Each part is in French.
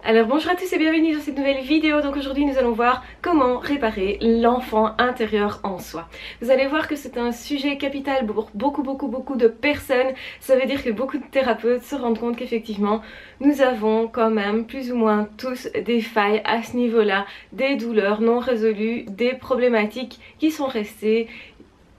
Alors bonjour à tous et bienvenue dans cette nouvelle vidéo. Donc aujourd'hui nous allons voir comment réparer l'enfant intérieur en soi. Vous allez voir que c'est un sujet capital pour beaucoup de personnes. Ça veut dire que beaucoup de thérapeutes se rendent compte qu'effectivement nous avons quand même plus ou moins tous des failles à ce niveau-là, des douleurs non résolues, des problématiques qui sont restées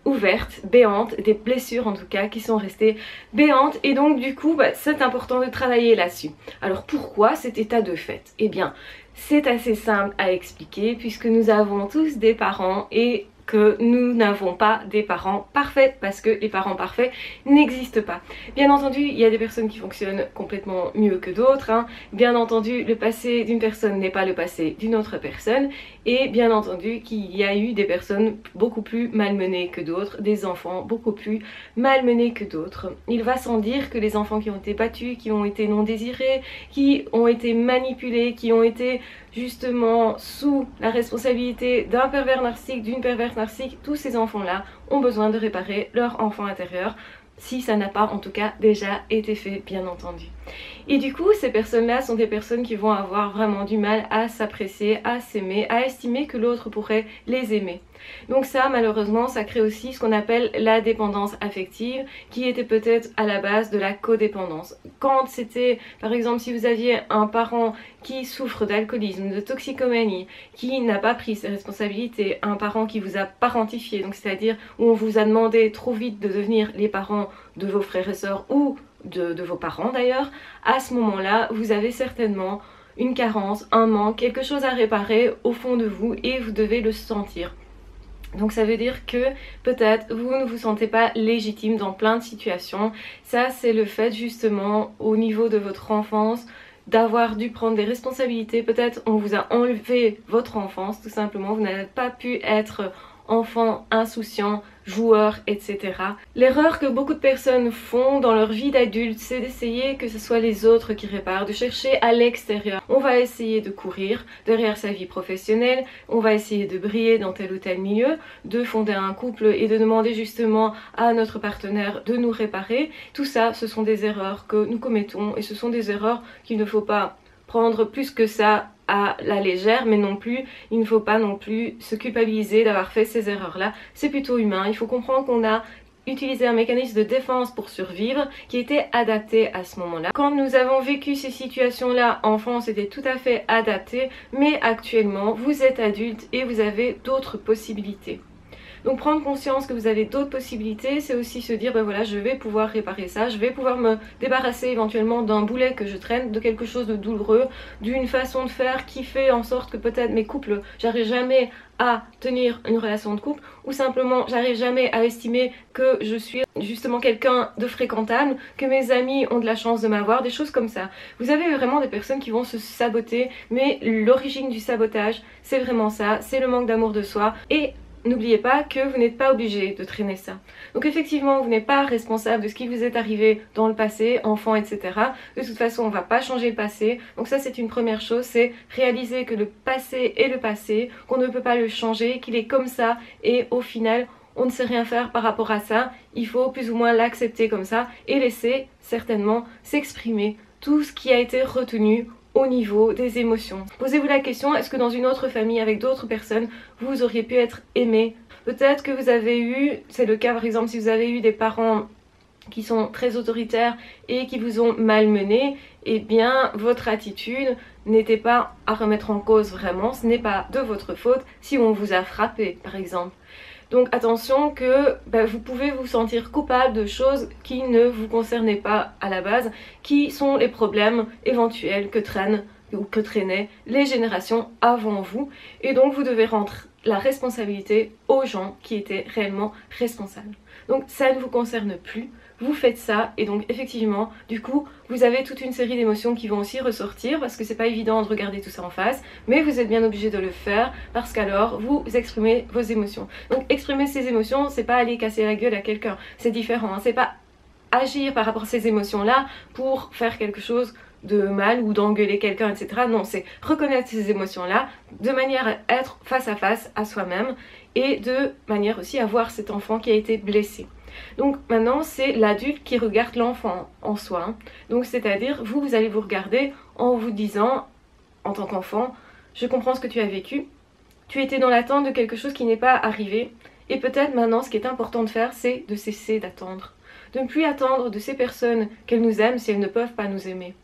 ouvertes, béantes, des blessures en tout cas qui sont restées béantes, et donc du coup c'est important de travailler là-dessus. Alors pourquoi cet état de fait? Eh bien c'est assez simple à expliquer puisque nous avons tous des parents et que nous n'avons pas des parents parfaits, parce que les parents parfaits n'existent pas. Bien entendu, il y a des personnes qui fonctionnent complètement mieux que d'autres, hein. Bien entendu, le passé d'une personne n'est pas le passé d'une autre personne, et bien entendu qu'il y a eu des personnes beaucoup plus malmenées que d'autres, des enfants beaucoup plus malmenés que d'autres. Il va sans dire que les enfants qui ont été battus, qui ont été non désirés, qui ont été manipulés, qui ont été justement sous la responsabilité d'un pervers narcissique, d'une perverse narcissique, tous ces enfants-là ont besoin de réparer leur enfant intérieur, si ça n'a pas en tout cas déjà été fait, bien entendu. Et du coup, ces personnes-là sont des personnes qui vont avoir vraiment du mal à s'apprécier, à s'aimer, à estimer que l'autre pourrait les aimer. Donc ça, malheureusement, ça crée aussi ce qu'on appelle la dépendance affective, qui était peut-être à la base de la codépendance. Quand c'était, par exemple, si vous aviez un parent qui souffre d'alcoolisme, de toxicomanie, qui n'a pas pris ses responsabilités, un parent qui vous a parentifié, donc c'est-à-dire où on vous a demandé trop vite de devenir les parents de vos frères et sœurs ou de vos parents d'ailleurs, à ce moment-là, vous avez certainement une carence, un manque, quelque chose à réparer au fond de vous et vous devez le sentir. Donc ça veut dire que peut-être vous ne vous sentez pas légitime dans plein de situations. Ça c'est le fait justement au niveau de votre enfance d'avoir dû prendre des responsabilités. Peut-être on vous a enlevé votre enfance tout simplement, vous n'avez pas pu être enfant insouciant, joueur, etc. L'erreur que beaucoup de personnes font dans leur vie d'adulte, c'est d'essayer que ce soit les autres qui réparent, de chercher à l'extérieur. On va essayer de courir derrière sa vie professionnelle, on va essayer de briller dans tel ou tel milieu, de fonder un couple et de demander justement à notre partenaire de nous réparer. Tout ça, ce sont des erreurs que nous commettons et ce sont des erreurs qu'il ne faut pas prendre plus que ça à la légère, mais non plus, il ne faut pas non plus se culpabiliser d'avoir fait ces erreurs-là. C'est plutôt humain, il faut comprendre qu'on a utilisé un mécanisme de défense pour survivre qui était adapté à ce moment-là. Quand nous avons vécu ces situations-là, enfant, c'était tout à fait adapté, mais actuellement, vous êtes adulte et vous avez d'autres possibilités. Donc prendre conscience que vous avez d'autres possibilités, c'est aussi se dire, ben voilà, je vais pouvoir réparer ça, je vais pouvoir me débarrasser éventuellement d'un boulet que je traîne, de quelque chose de douloureux, d'une façon de faire qui fait en sorte que peut-être mes couples, j'arrive jamais à tenir une relation de couple, ou simplement j'arrive jamais à estimer que je suis justement quelqu'un de fréquentable, que mes amis ont de la chance de m'avoir, des choses comme ça. Vous avez vraiment des personnes qui vont se saboter, mais l'origine du sabotage, c'est vraiment ça, c'est le manque d'amour de soi, et n'oubliez pas que vous n'êtes pas obligé de traîner ça. Donc effectivement, vous n'êtes pas responsable de ce qui vous est arrivé dans le passé, enfant, etc. De toute façon, on ne va pas changer le passé. Donc ça, c'est une première chose, c'est réaliser que le passé est le passé, qu'on ne peut pas le changer, qu'il est comme ça, et au final, on ne sait rien faire par rapport à ça. Il faut plus ou moins l'accepter comme ça et laisser certainement s'exprimer tout ce qui a été retenu au niveau des émotions. Posez-vous la question, est-ce que dans une autre famille avec d'autres personnes, vous auriez pu être aimé? Peut-être que vous avez eu, c'est le cas par exemple si vous avez eu des parents qui sont très autoritaires et qui vous ont malmené, eh bien votre attitude n'était pas à remettre en cause vraiment, ce n'est pas de votre faute si on vous a frappé par exemple. Donc attention que vous pouvez vous sentir coupable de choses qui ne vous concernaient pas à la base, qui sont les problèmes éventuels que traînent ou que traînaient les générations avant vous. Et donc vous devez rendre la responsabilité aux gens qui étaient réellement responsables. Donc ça ne vous concerne plus. Vous faites ça et donc effectivement du coup vous avez toute une série d'émotions qui vont aussi ressortir parce que c'est pas évident de regarder tout ça en face, mais vous êtes bien obligé de le faire parce qu'alors vous exprimez vos émotions. Donc exprimer ces émotions, c'est pas aller casser la gueule à quelqu'un, c'est différent, hein. C'est pas agir par rapport à ces émotions là pour faire quelque chose de mal ou d'engueuler quelqu'un, etc. Non, c'est reconnaître ces émotions là de manière à être face à soi-même et de manière aussi à voir cet enfant qui a été blessé. Donc maintenant c'est l'adulte qui regarde l'enfant en soi, hein. Donc c'est à dire vous allez vous regarder en vous disant en tant qu'enfant, je comprends ce que tu as vécu, tu étais dans l'attente de quelque chose qui n'est pas arrivé, et peut-être maintenant ce qui est important de faire, c'est de cesser d'attendre. De ne plus attendre de ces personnes qu'elles nous aiment si elles ne peuvent pas nous aimer.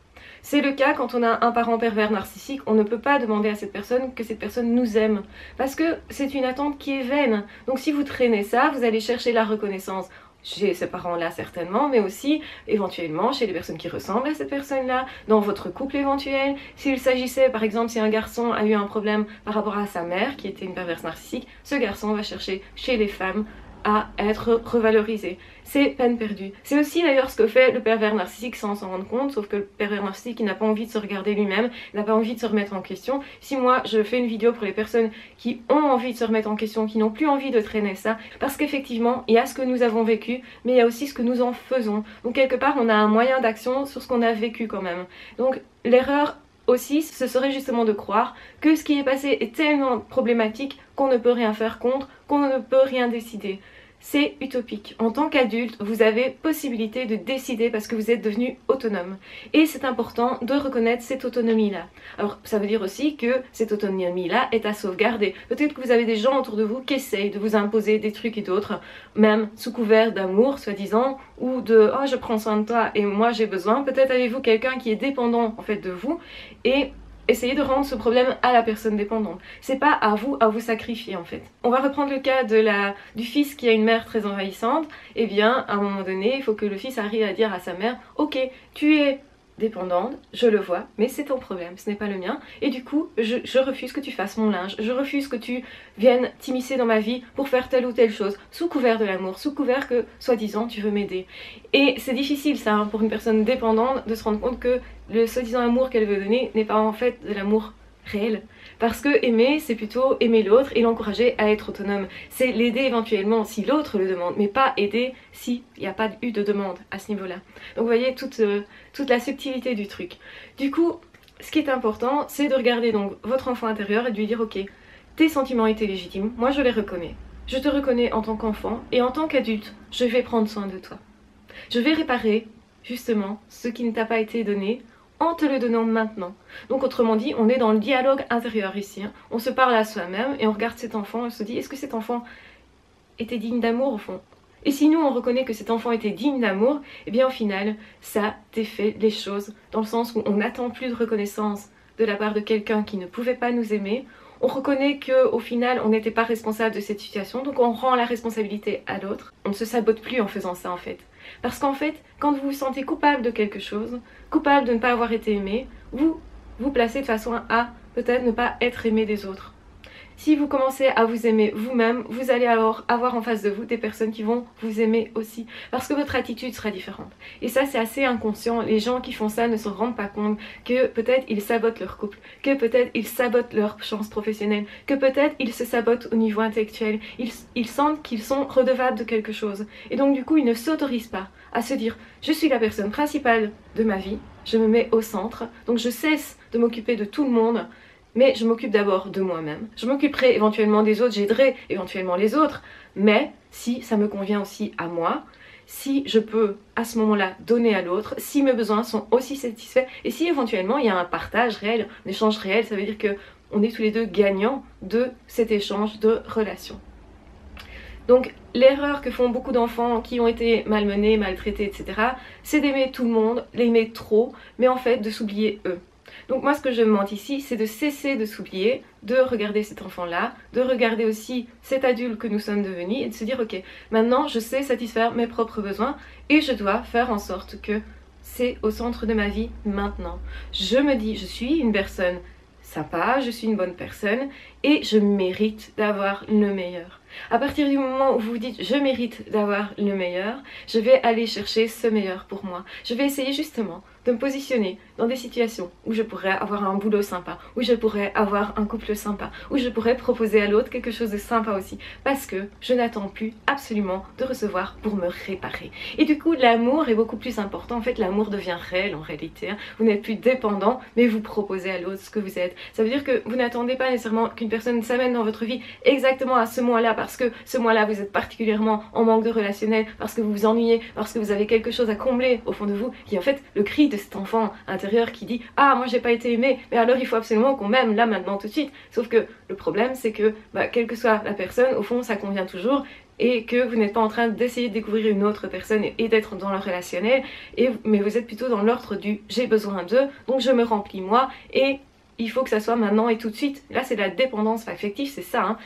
C'est le cas quand on a un parent pervers narcissique, on ne peut pas demander à cette personne que cette personne nous aime, parce que c'est une attente qui est vaine. Donc si vous traînez ça, vous allez chercher la reconnaissance chez ces parents-là certainement, mais aussi éventuellement chez les personnes qui ressemblent à cette personne-là, dans votre couple éventuel. S'il s'agissait, par exemple, si un garçon a eu un problème par rapport à sa mère, qui était une perverse narcissique, ce garçon va chercher chez les femmes à être revalorisé. C'est peine perdue. C'est aussi d'ailleurs ce que fait le pervers narcissique sans s'en rendre compte, sauf que le pervers narcissique il n'a pas envie de se regarder lui-même, il n'a pas envie de se remettre en question. Si moi je fais une vidéo pour les personnes qui ont envie de se remettre en question, qui n'ont plus envie de traîner ça, parce qu'effectivement il y a ce que nous avons vécu, mais il y a aussi ce que nous en faisons. Donc quelque part on a un moyen d'action sur ce qu'on a vécu quand même. Donc l'erreur aussi, ce serait justement de croire que ce qui est passé est tellement problématique qu'on ne peut rien faire contre, qu'on ne peut rien décider. C'est utopique. En tant qu'adulte, vous avez possibilité de décider parce que vous êtes devenu autonome. Et c'est important de reconnaître cette autonomie-là. Alors, ça veut dire aussi que cette autonomie-là est à sauvegarder. Peut-être que vous avez des gens autour de vous qui essayent de vous imposer des trucs et d'autres, même sous couvert d'amour, soi-disant, ou de « oh, je prends soin de toi et moi j'ai besoin ». Peut-être avez-vous quelqu'un qui est dépendant, en fait, de vous et essayez de rendre ce problème à la personne dépendante. C'est pas à vous sacrifier en fait. On va reprendre le cas du fils qui a une mère très envahissante. Eh bien, à un moment donné, il faut que le fils arrive à dire à sa mère « Ok, tu es dépendante, je le vois, mais c'est ton problème, ce n'est pas le mien. Et du coup, je refuse que tu fasses mon linge, je refuse que tu viennes t'immiscer dans ma vie pour faire telle ou telle chose, sous couvert de l'amour, sous couvert que, soi-disant, tu veux m'aider. » Et c'est difficile ça, hein, pour une personne dépendante, de se rendre compte que le soi-disant amour qu'elle veut donner n'est pas en fait de l'amour réel. Parce que aimer, c'est plutôt aimer l'autre et l'encourager à être autonome. C'est l'aider éventuellement si l'autre le demande, mais pas aider s'il n'y a pas eu de demande à ce niveau-là. Donc vous voyez toute la subtilité du truc. Du coup, ce qui est important, c'est de regarder donc votre enfant intérieur et de lui dire « Ok, tes sentiments étaient légitimes, moi je les reconnais. Je te reconnais en tant qu'enfant et en tant qu'adulte, je vais prendre soin de toi. Je vais réparer justement ce qui ne t'a pas été donné en te le donnant maintenant. » Donc autrement dit, on est dans le dialogue intérieur ici. Hein. On se parle à soi-même et on regarde cet enfant et on se dit, est-ce que cet enfant était digne d'amour au fond? Et si nous on reconnaît que cet enfant était digne d'amour, eh bien au final, ça défait les choses, dans le sens où on n'attend plus de reconnaissance de la part de quelqu'un qui ne pouvait pas nous aimer. On reconnaît qu'au final, on n'était pas responsable de cette situation, donc on rend la responsabilité à l'autre. On ne se sabote plus en faisant ça en fait. Parce qu'en fait, quand vous vous sentez coupable de quelque chose, coupable de ne pas avoir été aimé, vous vous placez de façon à peut-être ne pas être aimé des autres. Si vous commencez à vous aimer vous-même, vous allez alors avoir en face de vous des personnes qui vont vous aimer aussi. Parce que votre attitude sera différente. Et ça, c'est assez inconscient. Les gens qui font ça ne se rendent pas compte que peut-être ils sabotent leur couple, que peut-être ils sabotent leur chance professionnelle, que peut-être ils se sabotent au niveau intellectuel. Ils sentent qu'ils sont redevables de quelque chose. Et donc du coup, ils ne s'autorisent pas à se dire « Je suis la personne principale de ma vie, je me mets au centre, donc je cesse de m'occuper de tout le monde. » Mais je m'occupe d'abord de moi-même. Je m'occuperai éventuellement des autres, j'aiderai éventuellement les autres, mais si ça me convient aussi à moi, si je peux à ce moment-là donner à l'autre, si mes besoins sont aussi satisfaits, et si éventuellement il y a un partage réel, un échange réel, ça veut dire que on est tous les deux gagnants de cet échange de relations. Donc l'erreur que font beaucoup d'enfants qui ont été malmenés, maltraités, etc., c'est d'aimer tout le monde, l'aimer trop, mais en fait de s'oublier eux. Donc moi ce que je me montre ici, c'est de cesser de s'oublier, de regarder cet enfant-là, de regarder aussi cet adulte que nous sommes devenus et de se dire ok, maintenant je sais satisfaire mes propres besoins et je dois faire en sorte que c'est au centre de ma vie maintenant. Je me dis, je suis une personne sympa, je suis une bonne personne et je mérite d'avoir le meilleur. À partir du moment où vous vous dites je mérite d'avoir le meilleur, je vais aller chercher ce meilleur pour moi. Je vais essayer justement de me positionner dans des situations où je pourrais avoir un boulot sympa, où je pourrais avoir un couple sympa, où je pourrais proposer à l'autre quelque chose de sympa aussi, parce que je n'attends plus absolument de recevoir pour me réparer. Et du coup, l'amour est beaucoup plus important. En fait, l'amour devient réel en réalité. Vous n'êtes plus dépendant, mais vous proposez à l'autre ce que vous êtes. Ça veut dire que vous n'attendez pas nécessairement qu'une personne s'amène dans votre vie exactement à ce mois-là, parce que ce mois-là, vous êtes particulièrement en manque de relationnel, parce que vous vous ennuyez, parce que vous avez quelque chose à combler au fond de vous, qui est en fait le cri de cet enfant intérieur qui dit ah moi j'ai pas été aimé, mais alors il faut absolument qu'on m'aime là maintenant tout de suite. Sauf que le problème c'est que quelle que soit la personne, au fond ça convient toujours, et que vous n'êtes pas en train d'essayer de découvrir une autre personne et d'être dans le relationnel, mais vous êtes plutôt dans l'ordre du j'ai besoin d'eux, donc je me remplis moi et il faut que ça soit maintenant et tout de suite. Là c'est la dépendance affective, c'est ça hein.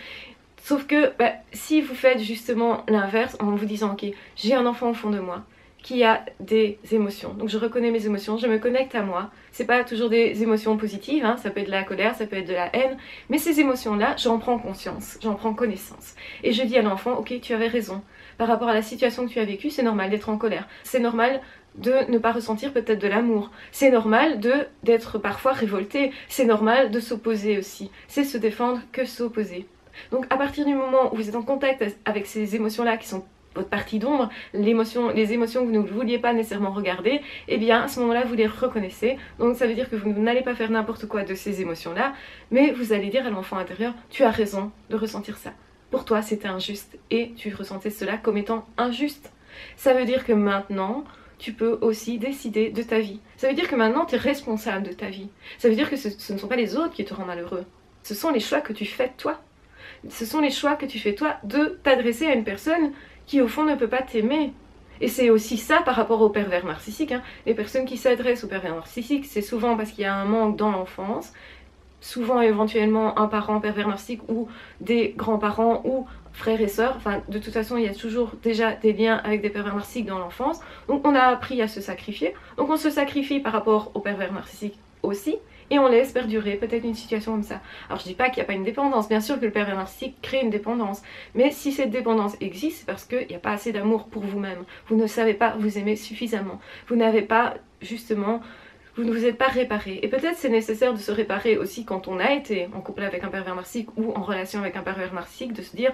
Sauf que si vous faites justement l'inverse en vous disant ok j'ai un enfant au fond de moi qui a des émotions, donc je reconnais mes émotions, je me connecte à moi, c'est pas toujours des émotions positives, hein, ça peut être de la colère, ça peut être de la haine, mais ces émotions là j'en prends conscience, j'en prends connaissance et je dis à l'enfant ok tu avais raison, par rapport à la situation que tu as vécue c'est normal d'être en colère, c'est normal de ne pas ressentir peut-être de l'amour, c'est normal d'être parfois révolté, c'est normal de s'opposer aussi, c'est se défendre que s'opposer. Donc à partir du moment où vous êtes en contact avec ces émotions là qui sont votre partie d'ombre, les émotions que vous ne vouliez pas nécessairement regarder, et bien à ce moment-là vous les reconnaissez. Donc ça veut dire que vous n'allez pas faire n'importe quoi de ces émotions-là, mais vous allez dire à l'enfant intérieur, tu as raison de ressentir ça. Pour toi c'était injuste et tu ressentais cela comme étant injuste. Ça veut dire que maintenant, tu peux aussi décider de ta vie. Ça veut dire que maintenant tu es responsable de ta vie. Ça veut dire que ce ne sont pas les autres qui te rendent malheureux. Ce sont les choix que tu fais toi. Ce sont les choix que tu fais toi de t'adresser à une personne qui au fond ne peut pas t'aimer. Et c'est aussi ça par rapport au pervers narcissique. Hein. Les personnes qui s'adressent au pervers narcissique, c'est souvent parce qu'il y a un manque dans l'enfance, souvent éventuellement un parent pervers narcissique ou des grands-parents ou frères et sœurs. Enfin, de toute façon, il y a toujours déjà des liens avec des pervers narcissiques dans l'enfance. Donc on a appris à se sacrifier. Donc on se sacrifie par rapport au pervers narcissique aussi. Et on laisse perdurer peut-être une situation comme ça. Alors je dis pas qu'il n'y a pas une dépendance, bien sûr que le pervers narcissique crée une dépendance, mais si cette dépendance existe, c'est parce qu'il n'y a pas assez d'amour pour vous-même. Vous ne savez pas vous aimer suffisamment. Vous n'avez pas, justement, vous ne vous êtes pas réparé. Et peut-être c'est nécessaire de se réparer aussi quand on a été en couple avec un pervers narcissique ou en relation avec un pervers narcissique, de se dire,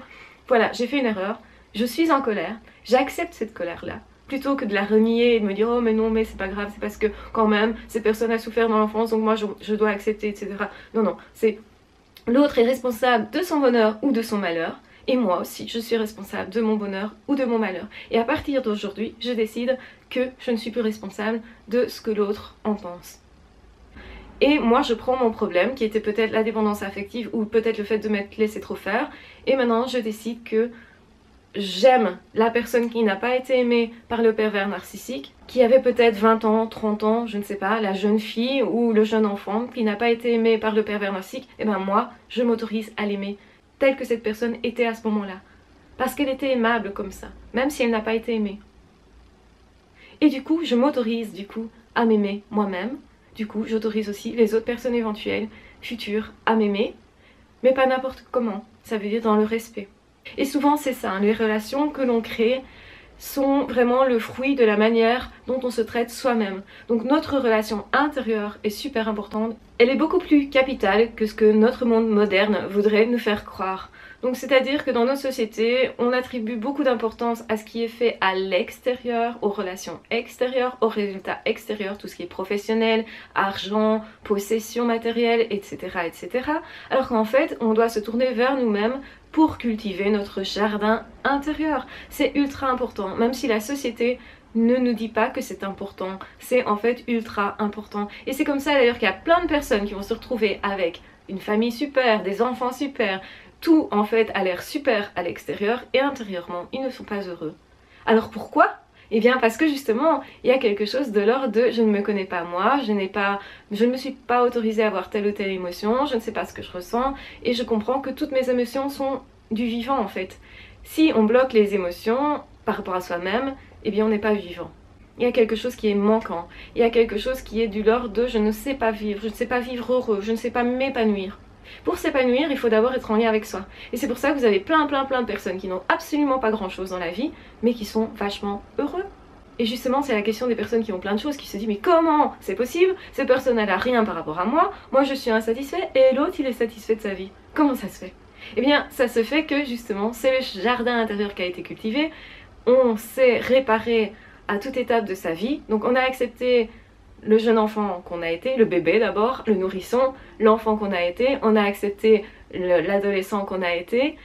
voilà, j'ai fait une erreur, je suis en colère, j'accepte cette colère-là. Plutôt que de la renier et de me dire oh mais non mais c'est pas grave, c'est parce que quand même cette personne a souffert dans l'enfance donc moi je dois accepter, etc. Non non, c'est l'autre est responsable de son bonheur ou de son malheur et moi aussi je suis responsable de mon bonheur ou de mon malheur. Et à partir d'aujourd'hui je décide que je ne suis plus responsable de ce que l'autre en pense. Et moi je prends mon problème qui était peut-être la dépendance affective ou peut-être le fait de m'être laissé trop faire et maintenant je décide que j'aime la personne qui n'a pas été aimée par le pervers narcissique, qui avait peut-être 20 ans, 30 ans, je ne sais pas, la jeune fille ou le jeune enfant qui n'a pas été aimé par le pervers narcissique, et ben moi, je m'autorise à l'aimer telle que cette personne était à ce moment-là. Parce qu'elle était aimable comme ça, même si elle n'a pas été aimée. Et du coup, je m'autorise à m'aimer moi-même. Du coup, j'autorise aussi les autres personnes éventuelles, futures, à m'aimer, mais pas n'importe comment, ça veut dire dans le respect. Et souvent c'est ça, hein, les relations que l'on crée sont vraiment le fruit de la manière dont on se traite soi-même. Donc notre relation intérieure est super importante. Elle est beaucoup plus capitale que ce que notre monde moderne voudrait nous faire croire. Donc c'est-à-dire que dans nos sociétés, on attribue beaucoup d'importance à ce qui est fait à l'extérieur, aux relations extérieures, aux résultats extérieurs, tout ce qui est professionnel, argent, possession matérielle, etc. etc. Alors qu'en fait, on doit se tourner vers nous-mêmes pour cultiver notre jardin intérieur. C'est ultra important, même si la société ne nous dit pas que c'est important, c'est en fait ultra important. Et c'est comme ça d'ailleurs qu'il y a plein de personnes qui vont se retrouver avec une famille super, des enfants super, tout en fait a l'air super à l'extérieur et intérieurement ils ne sont pas heureux. Alors pourquoi ? Eh bien parce que justement il y a quelque chose de l'ordre de je ne me connais pas moi, je ne me suis pas autorisée à avoir telle ou telle émotion, je ne sais pas ce que je ressens et je comprends que toutes mes émotions sont du vivant en fait. Si on bloque les émotions par rapport à soi-même, eh bien on n'est pas vivant. Il y a quelque chose qui est manquant, il y a quelque chose qui est du l'ordre de je ne sais pas vivre, je ne sais pas vivre heureux, je ne sais pas m'épanouir. Pour s'épanouir, il faut d'abord être en lien avec soi. Et c'est pour ça que vous avez plein de personnes qui n'ont absolument pas grand chose dans la vie, mais qui sont vachement heureux. Et justement, c'est la question des personnes qui ont plein de choses, qui se disent mais comment c'est possible? Cette personne elle a rien par rapport à moi, moi je suis insatisfait et l'autre il est satisfait de sa vie. Comment ça se fait? Eh bien, ça se fait que justement, c'est le jardin intérieur qui a été cultivé, on s'est réparé à toute étape de sa vie, donc on a accepté le jeune enfant qu'on a été, le bébé d'abord, le nourrisson, l'enfant qu'on a été, on a accepté l'adolescent qu'on a été,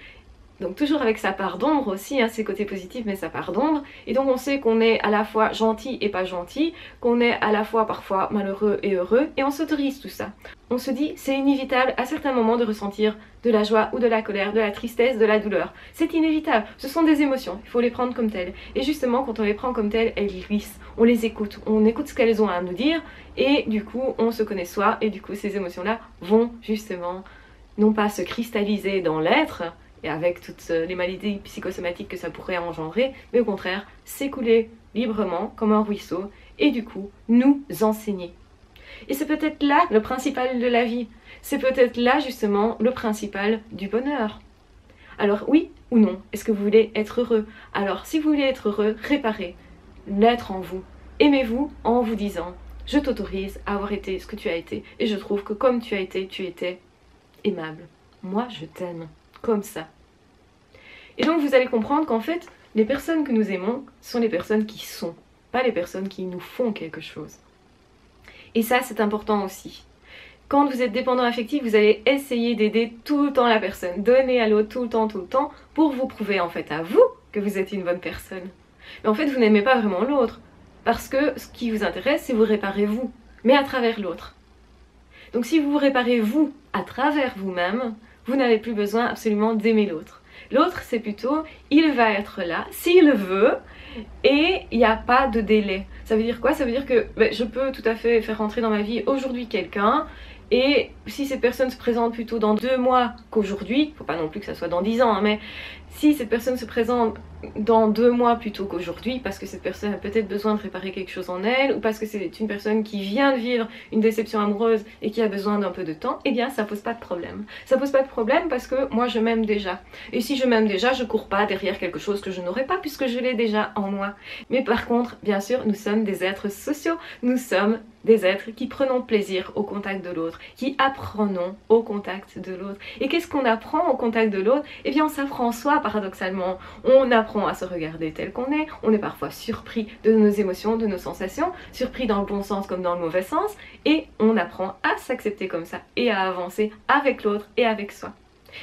Donc toujours avec sa part d'ombre aussi, hein, ses côtés positifs mais sa part d'ombre. Et donc on sait qu'on est à la fois gentil et pas gentil, qu'on est à la fois parfois malheureux et heureux, et on s'autorise tout ça. On se dit c'est inévitable à certains moments de ressentir de la joie ou de la colère, de la tristesse, de la douleur. C'est inévitable, ce sont des émotions, il faut les prendre comme telles. Et justement quand on les prend comme telles, elles glissent, on les écoute, on écoute ce qu'elles ont à nous dire, et du coup on se connaît soi, et du coup ces émotions-là vont justement non pas se cristalliser dans l'être, et avec toutes les maladies psychosomatiques que ça pourrait engendrer, mais au contraire s'écouler librement comme un ruisseau et du coup nous enseigner. Et c'est peut-être là le principal de la vie, c'est peut-être là justement le principal du bonheur. Alors oui ou non, est-ce que vous voulez être heureux? Alors si vous voulez être heureux, réparez l'être en vous. Aimez-vous en vous disant je t'autorise à avoir été ce que tu as été et je trouve que comme tu as été, tu étais aimable. Moi je t'aime comme ça. Et donc vous allez comprendre qu'en fait, les personnes que nous aimons sont les personnes qui sont, pas les personnes qui nous font quelque chose. Et ça, c'est important aussi. Quand vous êtes dépendant affectif, vous allez essayer d'aider tout le temps la personne, donner à l'autre tout le temps, pour vous prouver en fait à vous que vous êtes une bonne personne. Mais en fait, vous n'aimez pas vraiment l'autre, parce que ce qui vous intéresse, c'est vous réparer vous, mais à travers l'autre. Donc si vous vous réparez vous à travers vous-même, vous n'avez plus besoin absolument d'aimer l'autre. L'autre, c'est plutôt, il va être là, s'il veut, et il n'y a pas de délai. Ça veut dire quoi? Ça veut dire que je peux tout à fait faire rentrer dans ma vie aujourd'hui quelqu'un, et si cette personne se présente plutôt dans 2 mois qu'aujourd'hui, il ne faut pas non plus que ça soit dans 10 ans, hein, mais si cette personne se présente dans 2 mois plutôt qu'aujourd'hui, parce que cette personne a peut-être besoin de réparer quelque chose en elle, ou parce que c'est une personne qui vient de vivre une déception amoureuse et qui a besoin d'un peu de temps, eh bien ça pose pas de problème. Ça pose pas de problème parce que moi je m'aime déjà. Et si je m'aime déjà, je cours pas derrière quelque chose que je n'aurais pas puisque je l'ai déjà en moi. Mais par contre, bien sûr, nous sommes des êtres sociaux, nous sommes des êtres qui prenons plaisir au contact de l'autre, qui apprenons au contact de l'autre. Et qu'est-ce qu'on apprend au contact de l'autre? Eh bien on s'apprend soi paradoxalement. On apprend à se regarder tel qu'on est, on est parfois surpris de nos émotions, de nos sensations, surpris dans le bon sens comme dans le mauvais sens, et on apprend à s'accepter comme ça et à avancer avec l'autre et avec soi.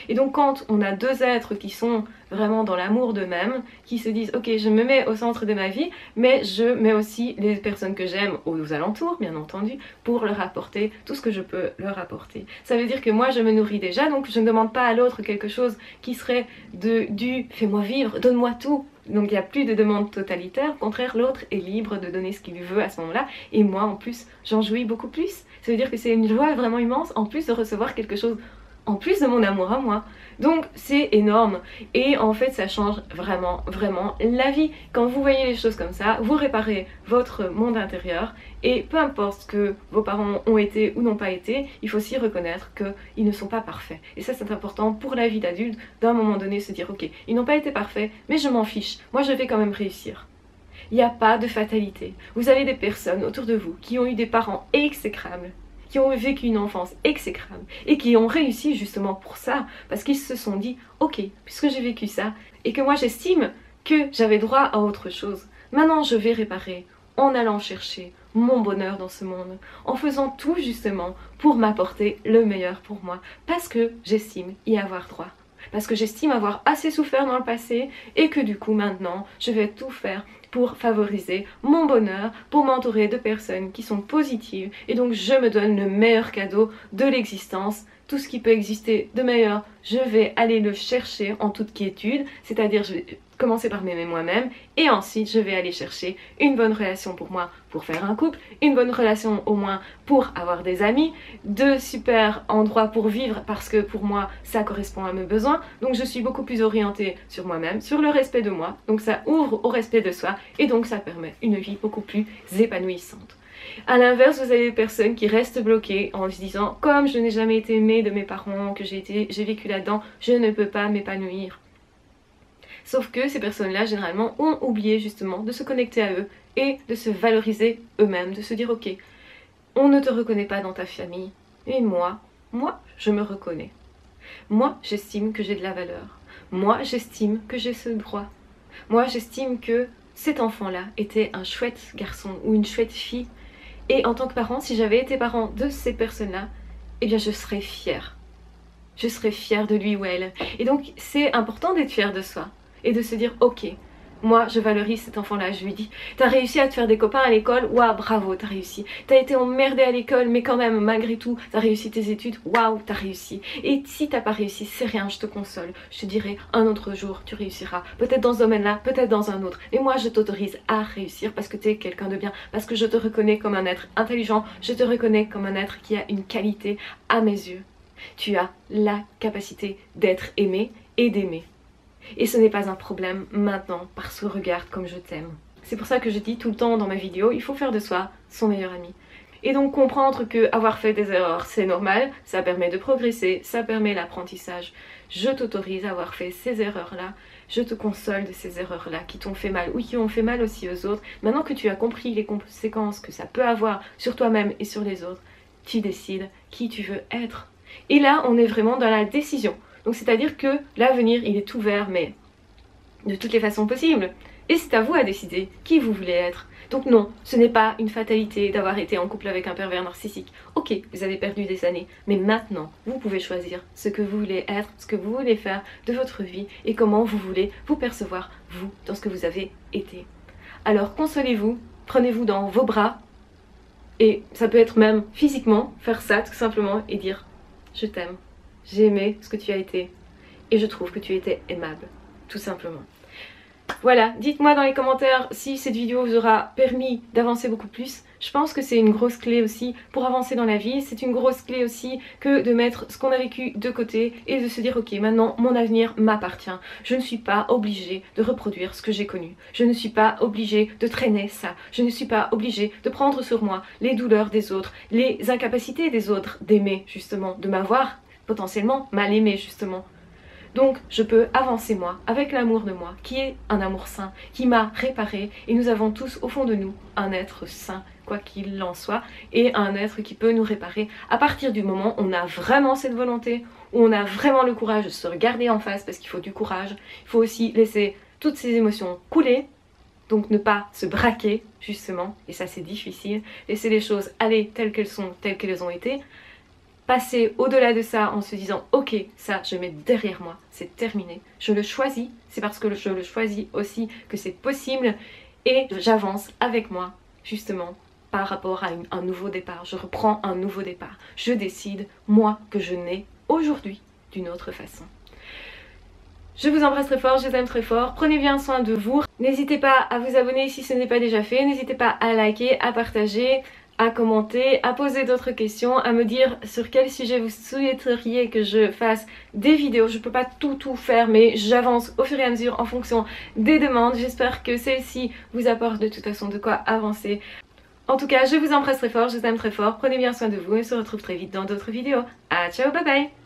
Et donc quand on a 2 êtres qui sont vraiment dans l'amour d'eux-mêmes, qui se disent ok je me mets au centre de ma vie, mais je mets aussi les personnes que j'aime aux alentours bien entendu, pour leur apporter tout ce que je peux leur apporter. Ça veut dire que moi je me nourris déjà, donc je ne demande pas à l'autre quelque chose qui serait du fais-moi vivre, donne-moi tout. Donc il n'y a plus de demande totalitaire, au contraire l'autre est libre de donner ce qu'il veut à ce moment-là, et moi en plus j'en jouis beaucoup plus. Ça veut dire que c'est une joie vraiment immense en plus de recevoir quelque chose en plus de mon amour à moi. Donc c'est énorme et en fait ça change vraiment la vie. Quand vous voyez les choses comme ça, vous réparez votre monde intérieur et peu importe ce que vos parents ont été ou n'ont pas été, il faut aussi reconnaître qu'ils ne sont pas parfaits. Et ça c'est important pour la vie d'adulte, d'un moment donné se dire ok, ils n'ont pas été parfaits mais je m'en fiche, moi je vais quand même réussir. Il n'y a pas de fatalité. Vous avez des personnes autour de vous qui ont eu des parents exécrables, qui ont vécu une enfance exécrable et qui ont réussi justement pour ça, parce qu'ils se sont dit ok, puisque j'ai vécu ça et que moi j'estime que j'avais droit à autre chose, maintenant je vais réparer en allant chercher mon bonheur dans ce monde, en faisant tout justement pour m'apporter le meilleur pour moi, parce que j'estime y avoir droit, parce que j'estime avoir assez souffert dans le passé et que du coup maintenant je vais tout faire pour favoriser mon bonheur, pour m'entourer de personnes qui sont positives, et donc je me donne le meilleur cadeau de l'existence. Tout ce qui peut exister de meilleur, je vais aller le chercher en toute quiétude, c'est-à-dire je vais commencer par m'aimer moi-même et ensuite je vais aller chercher une bonne relation pour moi, pour faire un couple, une bonne relation au moins pour avoir des amis, de super endroits pour vivre parce que pour moi ça correspond à mes besoins, donc je suis beaucoup plus orientée sur moi-même, sur le respect de moi, donc ça ouvre au respect de soi et donc ça permet une vie beaucoup plus épanouissante. A l'inverse, vous avez des personnes qui restent bloquées en se disant comme je n'ai jamais été aimée de mes parents, que j'ai vécu là-dedans, je ne peux pas m'épanouir. Sauf que ces personnes-là, généralement, ont oublié justement de se connecter à eux et de se valoriser eux-mêmes, de se dire ok, on ne te reconnaît pas dans ta famille, mais moi, je me reconnais. Moi, j'estime que j'ai de la valeur. Moi, j'estime que j'ai ce droit. Moi, j'estime que cet enfant-là était un chouette garçon ou une chouette fille. Et en tant que parent, si j'avais été parent de ces personnes-là, eh bien je serais fière. je serai fière de lui ou elle. Et donc c'est important d'être fière de soi et de se dire ok, moi je valorise cet enfant-là, je lui dis t'as réussi à te faire des copains à l'école, waouh bravo t'as réussi. T'as été emmerdé à l'école mais quand même malgré tout t'as réussi tes études, waouh t'as réussi. Et si t'as pas réussi c'est rien, je te console, je te dirai un autre jour tu réussiras. Peut-être dans ce domaine-là, peut-être dans un autre. Mais moi je t'autorise à réussir parce que t'es quelqu'un de bien, parce que je te reconnais comme un être intelligent, je te reconnais comme un être qui a une qualité à mes yeux. Tu as la capacité d'être aimé et d'aimer. Et ce n'est pas un problème maintenant parce que regarde comme je t'aime. C'est pour ça que je dis tout le temps dans ma vidéo, il faut faire de soi son meilleur ami. Et donc comprendre que avoir fait des erreurs c'est normal, ça permet de progresser, ça permet l'apprentissage. Je t'autorise à avoir fait ces erreurs-là, je te console de ces erreurs-là qui t'ont fait mal ou qui ont fait mal aussi aux autres. Maintenant que tu as compris les conséquences que ça peut avoir sur toi-même et sur les autres, tu décides qui tu veux être. Et là on est vraiment dans la décision. Donc c'est-à-dire que l'avenir il est ouvert mais de toutes les façons possibles. Et c'est à vous à décider qui vous voulez être. Donc non, ce n'est pas une fatalité d'avoir été en couple avec un pervers narcissique. Ok, vous avez perdu des années, mais maintenant vous pouvez choisir ce que vous voulez être, ce que vous voulez faire de votre vie et comment vous voulez vous percevoir, vous, dans ce que vous avez été. Alors consolez-vous, prenez-vous dans vos bras et ça peut être même physiquement, faire ça tout simplement et dire je t'aime. J'ai aimé ce que tu as été et je trouve que tu étais aimable, tout simplement. Voilà, dites-moi dans les commentaires si cette vidéo vous aura permis d'avancer beaucoup plus. Je pense que c'est une grosse clé aussi pour avancer dans la vie. C'est une grosse clé aussi que de mettre ce qu'on a vécu de côté et de se dire ok, maintenant mon avenir m'appartient. Je ne suis pas obligée de reproduire ce que j'ai connu. Je ne suis pas obligée de traîner ça. Je ne suis pas obligée de prendre sur moi les douleurs des autres, les incapacités des autres d'aimer justement, de m'avoir potentiellement mal aimé justement. Donc je peux avancer moi, avec l'amour de moi, qui est un amour sain, qui m'a réparé, et nous avons tous au fond de nous un être sain, quoi qu'il en soit, et un être qui peut nous réparer à partir du moment où on a vraiment cette volonté, où on a vraiment le courage de se regarder en face, parce qu'il faut du courage, il faut aussi laisser toutes ces émotions couler, donc ne pas se braquer justement, et ça c'est difficile, laisser les choses aller telles qu'elles sont, telles qu'elles ont été, passer au-delà de ça en se disant ok, ça je mets derrière moi, c'est terminé, je le choisis, c'est parce que je le choisis aussi que c'est possible et j'avance avec moi justement par rapport à un nouveau départ, je reprends un nouveau départ, je décide moi que je nais aujourd'hui d'une autre façon. Je vous embrasse très fort, je vous aime très fort, prenez bien soin de vous, n'hésitez pas à vous abonner si ce n'est pas déjà fait, n'hésitez pas à liker, à partager, à commenter, à poser d'autres questions, à me dire sur quel sujet vous souhaiteriez que je fasse des vidéos. Je peux pas tout faire mais j'avance au fur et à mesure en fonction des demandes. J'espère que celle-ci vous apporte de toute façon de quoi avancer. En tout cas, je vous embrasse très fort, je vous aime très fort, prenez bien soin de vous et on se retrouve très vite dans d'autres vidéos. Ah ciao, bye bye.